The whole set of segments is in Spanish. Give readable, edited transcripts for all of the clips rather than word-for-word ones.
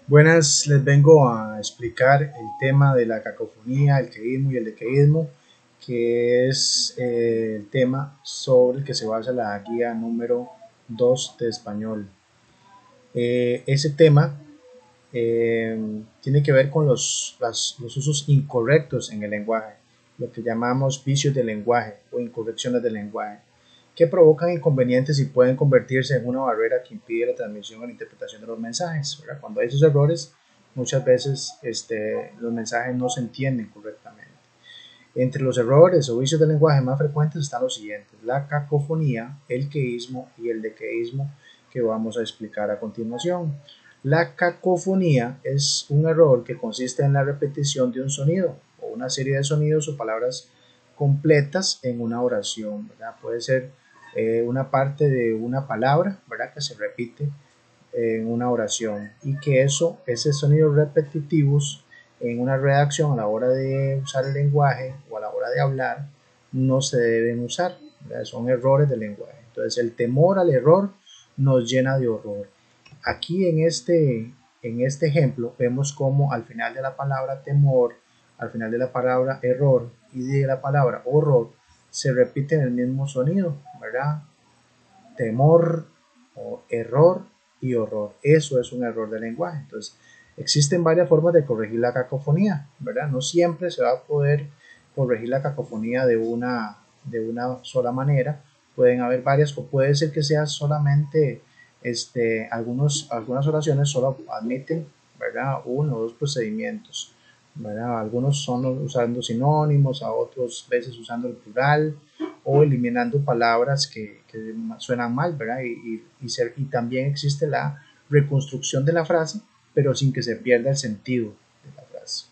Buenas, les vengo a explicar el tema de la cacofonía, el queísmo y el dequeísmo, que es el tema sobre el que se basa la guía número 2 de español. Ese tema tiene que ver con los usos incorrectos en el lenguaje, lo que llamamos vicios del lenguaje o incorrecciones del lenguaje, que provocan inconvenientes y pueden convertirse en una barrera que impide la transmisión o la interpretación de los mensajes, ¿verdad? Cuando hay esos errores, muchas veces los mensajes no se entienden correctamente. Entre los errores o vicios del lenguaje más frecuentes están los siguientes: la cacofonía, el queísmo y el dequeísmo, que vamos a explicar a continuación. La cacofonía es un error que consiste en la repetición de un sonido o una serie de sonidos o palabras completas en una oración, ¿verdad? Puede ser una parte de una palabra, ¿verdad?, que se repite en una oración, y que esos sonidos repetitivos en una redacción a la hora de usar el lenguaje o a la hora de hablar no se deben usar, ¿verdad? Son errores del lenguaje. Entonces el temor al error nos llena de horror. Aquí en este ejemplo vemos cómo al final de la palabra temor, al final de la palabra error y de la palabra horror se repiten el mismo sonido, ¿verdad? Temor o error y horror. Eso es un error de lenguaje. Entonces, existen varias formas de corregir la cacofonía, ¿verdad? No siempre se va a poder corregir la cacofonía de una sola manera. Pueden haber varias, o puede ser que sea solamente algunas oraciones solo admiten, ¿verdad?, uno o dos procedimientos, ¿verdad? Algunos son usando sinónimos, a otros veces usando el plural o eliminando palabras que suenan mal, ¿verdad? Y también existe la reconstrucción de la frase, pero sin que se pierda el sentido de la frase.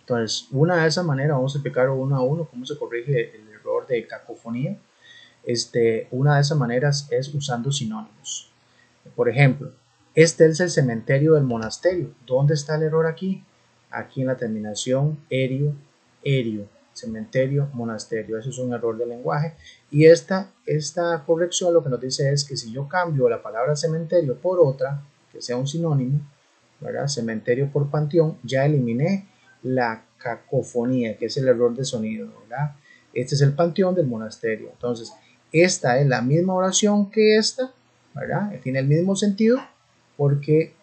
Entonces, una de esas maneras, vamos a explicar uno a uno cómo se corrige el error de cacofonía. Una de esas maneras es usando sinónimos. Por ejemplo, este es el cementerio del monasterio. ¿Dónde está el error aquí? Aquí en la terminación erio, erio, cementerio, monasterio. Eso es un error de lenguaje. Y esta corrección lo que nos dice es que si yo cambio la palabra cementerio por otra, que sea un sinónimo, ¿verdad?, cementerio por panteón, ya eliminé la cacofonía, que es el error de sonido, ¿verdad? Este es el panteón del monasterio. Entonces, esta es la misma oración que esta, ¿verdad? Tiene el mismo sentido porque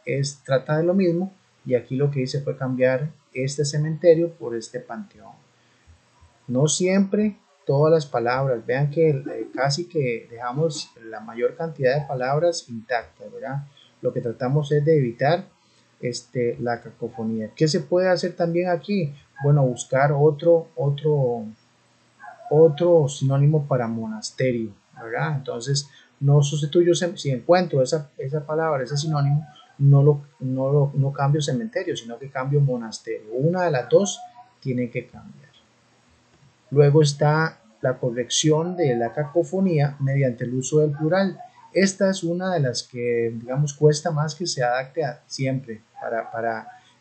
trata de lo mismo, y aquí lo que hice fue cambiar este cementerio por este panteón. No siempre todas las palabras, vean que casi que dejamos la mayor cantidad de palabras intactas, ¿verdad? Lo que tratamos es de evitar la cacofonía. ¿Qué se puede hacer también aquí? Bueno, buscar otro sinónimo para monasterio, ¿verdad? Entonces, no sustituyo, si encuentro esa palabra, ese sinónimo, no cambio cementerio, sino que cambio monasterio. Una de las dos tiene que cambiar. Luego está la corrección de la cacofonía mediante el uso del plural. Esta es una de las que, digamos, cuesta más que se adapte a siempre, o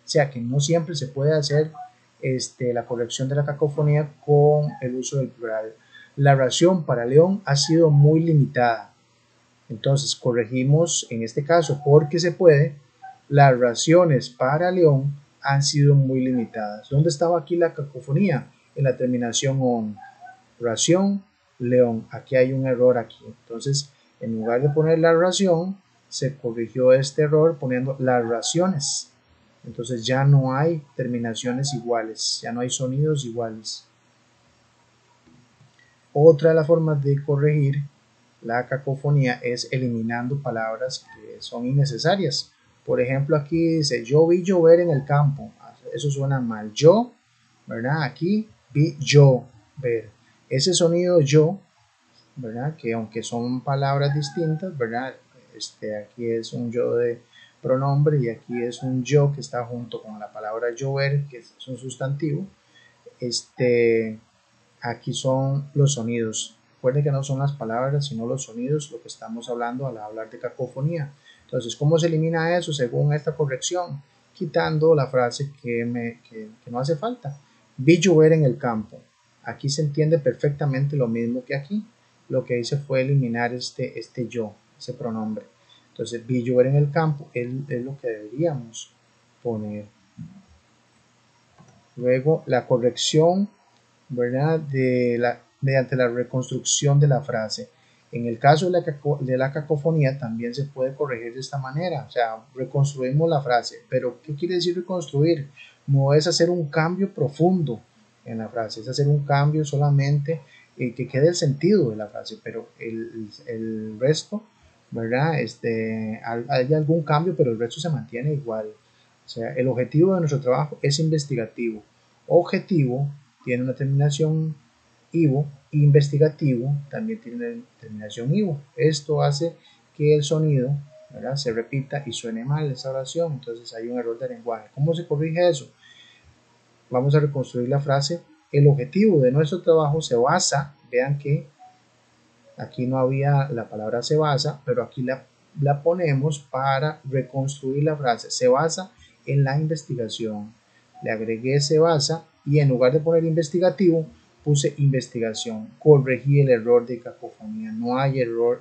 sea, que no siempre se puede hacer la corrección de la cacofonía con el uso del plural. La ración para León ha sido muy limitada. Entonces corregimos en este caso, porque se puede, las raciones para León han sido muy limitadas. ¿Dónde estaba aquí la cacofonía? En la terminación on. Ración, León. Aquí hay un error aquí. Entonces, en lugar de poner la ración, se corrigió este error poniendo las raciones. Entonces ya no hay terminaciones iguales, ya no hay sonidos iguales. Otra de las formas de corregir la cacofonía es eliminando palabras que son innecesarias. Por ejemplo, aquí dice: yo vi llover en el campo. Eso suena mal. Yo, ¿verdad? Aquí vi yo ver. Ese sonido yo, ¿verdad?, que aunque son palabras distintas, ¿verdad?, aquí es un yo de pronombre y aquí es un yo que está junto con la palabra llover, que es un sustantivo. Aquí son los sonidos. Recuerden que no son las palabras, sino los sonidos lo que estamos hablando al hablar de cacofonía. Entonces, ¿cómo se elimina eso según esta corrección? Quitando la frase que no hace falta. Vi llover en el campo. Aquí se entiende perfectamente lo mismo que aquí. Lo que hice fue eliminar este yo, ese pronombre. Entonces, vi llover en el campo es lo que deberíamos poner. Luego, la corrección, ¿verdad? Mediante la reconstrucción de la frase. En el caso de la cacofonía también se puede corregir de esta manera, o sea, reconstruimos la frase. Pero, ¿qué quiere decir reconstruir? No es hacer un cambio profundo en la frase, es hacer un cambio solamente que quede el sentido de la frase, pero el resto, ¿verdad? Hay algún cambio, pero el resto se mantiene igual. O sea, el objetivo de nuestro trabajo es investigativo. Objetivo tiene una terminación ivo, investigativo también tiene una terminación ivo. Esto hace que el sonido, ¿verdad?, se repita y suene mal esa oración, entonces hay un error de lenguaje. ¿Cómo se corrige eso? Vamos a reconstruir la frase. El objetivo de nuestro trabajo se basa, vean que aquí no había la palabra se basa, pero aquí la ponemos para reconstruir la frase. Se basa en la investigación. Le agregué se basa y en lugar de poner investigativo, puse investigación. Corregí el error de cacofonía. No hay error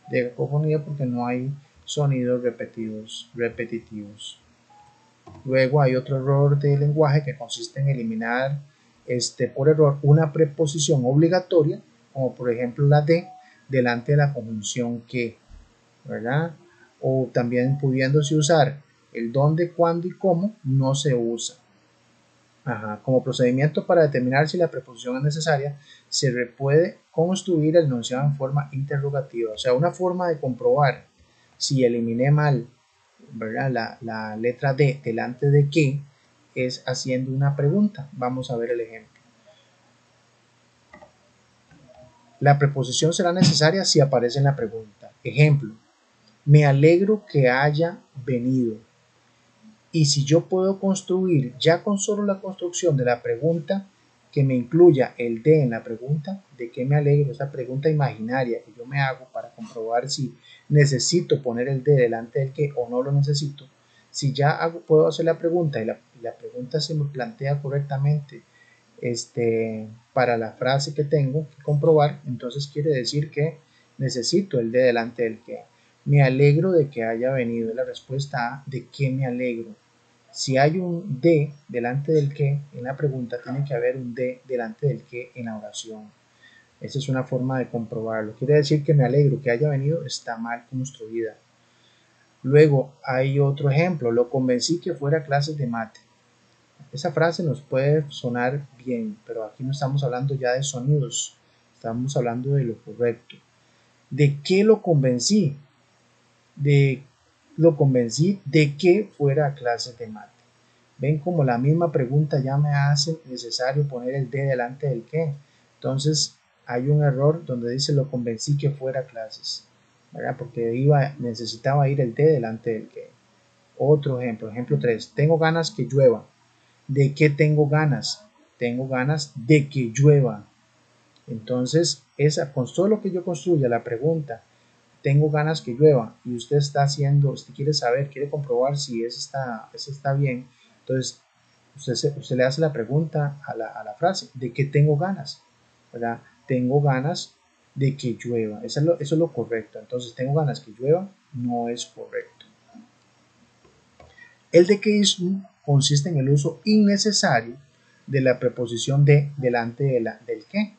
de cacofonía porque no hay sonidos repetitivos. Luego hay otro error de lenguaje que consiste en eliminar por error una preposición obligatoria, como por ejemplo la de delante de la conjunción que, ¿verdad? O también pudiéndose usar el dónde, cuándo y cómo, no se usa. Como procedimiento para determinar si la preposición es necesaria, se puede construir el enunciado en forma interrogativa. O sea, una forma de comprobar si eliminé mal, ¿verdad?, la letra D delante de qué es haciendo una pregunta. Vamos a ver el ejemplo. La preposición será necesaria si aparece en la pregunta. Ejemplo, me alegro que haya venido. Y si yo puedo construir ya con solo la construcción de la pregunta que me incluya el de en la pregunta, ¿de qué me alegro? Esa pregunta imaginaria que yo me hago para comprobar si necesito poner el de delante del que o no lo necesito. Si ya puedo hacer la pregunta y la pregunta se me plantea correctamente para la frase que tengo que comprobar, entonces quiere decir que necesito el de delante del que. Me alegro de que haya venido. La respuesta A, ¿de qué me alegro? Si hay un de delante del que en la pregunta, tiene que haber un de delante del que en la oración. Esa es una forma de comprobarlo. Quiere decir que me alegro que haya venido, está mal construida. Luego hay otro ejemplo. Lo convencí que fuera a clases de mate. Esa frase nos puede sonar bien, pero aquí no estamos hablando ya de sonidos. Estamos hablando de lo correcto. ¿De qué lo convencí? Lo convencí de que fuera a clases de mate. Ven como la misma pregunta ya me hace necesario poner el de delante del que. Entonces hay un error donde dice lo convencí que fuera a clases, ¿verdad? Porque necesitaba ir el de delante del que. Otro ejemplo, ejemplo 3. Tengo ganas que llueva. ¿De qué tengo ganas? Tengo ganas de que llueva. Entonces, con todo lo que yo construya la pregunta, tengo ganas que llueva, y usted está haciendo, usted quiere saber, quiere comprobar si eso está bien, entonces usted le hace la pregunta a la frase, ¿de qué tengo ganas? ¿Verdad? Tengo ganas de que llueva. Eso es lo correcto. Entonces, tengo ganas que llueva no es correcto. El dequeísmo consiste en el uso innecesario de la preposición de delante del que.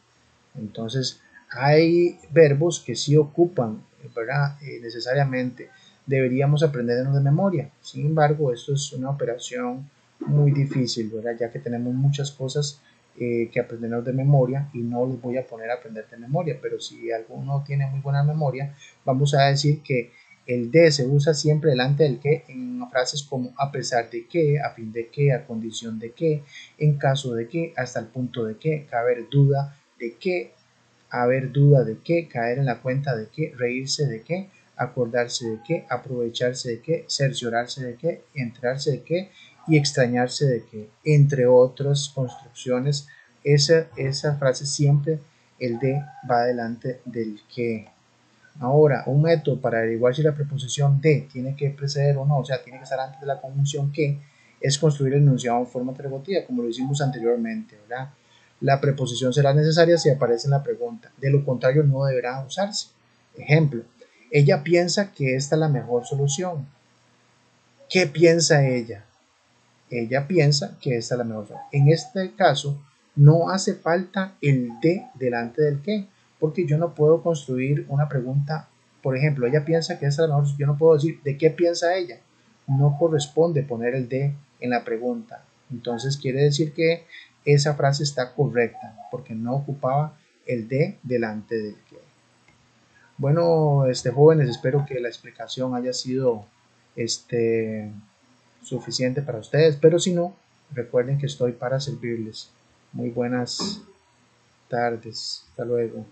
Entonces, hay verbos que sí ocupan, ¿verdad?, necesariamente deberíamos aprendernos de memoria. Sin embargo, esto es una operación muy difícil, ¿verdad?, ya que tenemos muchas cosas que aprendernos de memoria, y no les voy a poner a aprender de memoria, pero si alguno tiene muy buena memoria, vamos a decir que el de se usa siempre delante del que en frases como a pesar de que, a fin de que, a condición de que, en caso de que, hasta el punto de que, caber duda de que, haber duda de que, caer en la cuenta de que, reírse de que, acordarse de que, aprovecharse de que, cerciorarse de que, enterarse de que y extrañarse de que, entre otras construcciones. Esa frase siempre el de va delante del que. Ahora, un método para averiguar si la preposición de tiene que preceder o no, o sea, tiene que estar antes de la conjunción que, es construir el enunciado en forma interrogativa, como lo hicimos anteriormente, ¿verdad? La preposición será necesaria si aparece en la pregunta, de lo contrario no deberá usarse. Ejemplo, Ella piensa que esta es la mejor solución. ¿Qué piensa ella? Ella piensa que esta es la mejor solución. En este caso, no hace falta el de delante del qué, porque yo no puedo construir una pregunta. Por ejemplo, ella piensa que esta es la mejor solución. Yo no puedo decir de qué piensa ella. No corresponde poner el de en la pregunta. Entonces quiere decir que esa frase está correcta, porque no ocupaba el de delante del qué. Bueno, jóvenes, espero que la explicación haya sido suficiente para ustedes, pero si no, recuerden que estoy para servirles. Muy buenas tardes, hasta luego.